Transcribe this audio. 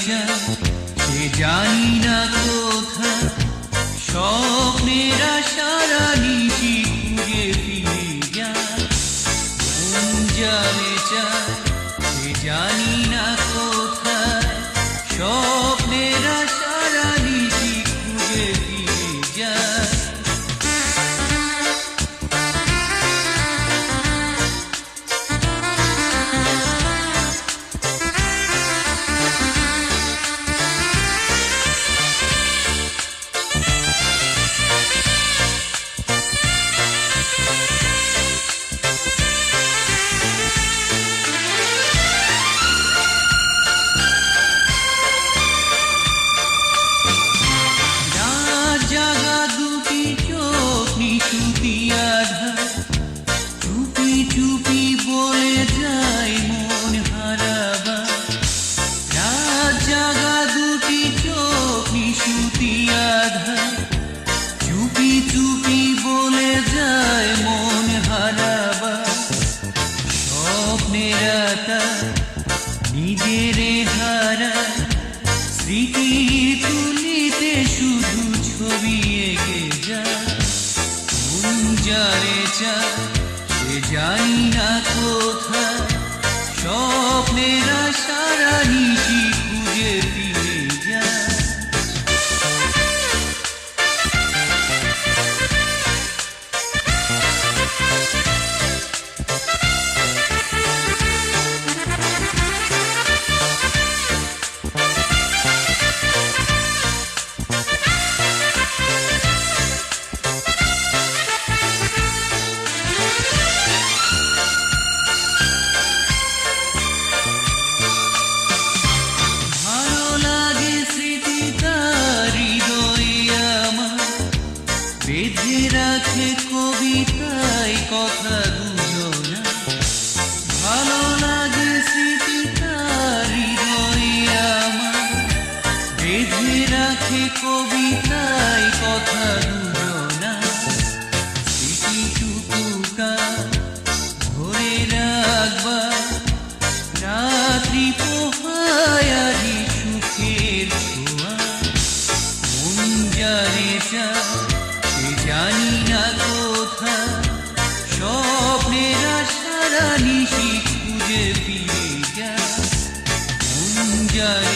যায় সে জানি না কোথা স্বপ্নের আশারা নিশি খুঁজে ফিরে যায় মন জানে চায় সে জানি না কোথায় স্বপ্নের আশারা নিশি খুঁজে ফিরে যায় চুপি চুপি বলে যায় মন হারাবা রাত জাগা দুটি চোখ নিশুতি আধার চুপি চুপি বলে যায় মন হারাবা স্বপ্নের আকার নিজের হারা স্মৃতি তুলিতে শুধু ছবি এঁকে যায় মন যারে চায় সে জানি না কোথায় স্বপ্নের আশারা নিশি খুঁজে ফিরে যায় বেঁধে রাখে কবিতায় কথা দুজনা ভালো লাগে স্মৃতি তার হৃদয়ে আমার বেঁধে রাখে কবিতায় কথা দুজনা স্মৃতিটুকুকা ধরে রাখবা রাত্রি পোহায়ারি সুখের ছোঁয়া মন জানে চায় সে জানি না কোথা স্বপ্নের আশারা নিশি খুঁজে ফিরে যায় মন যায়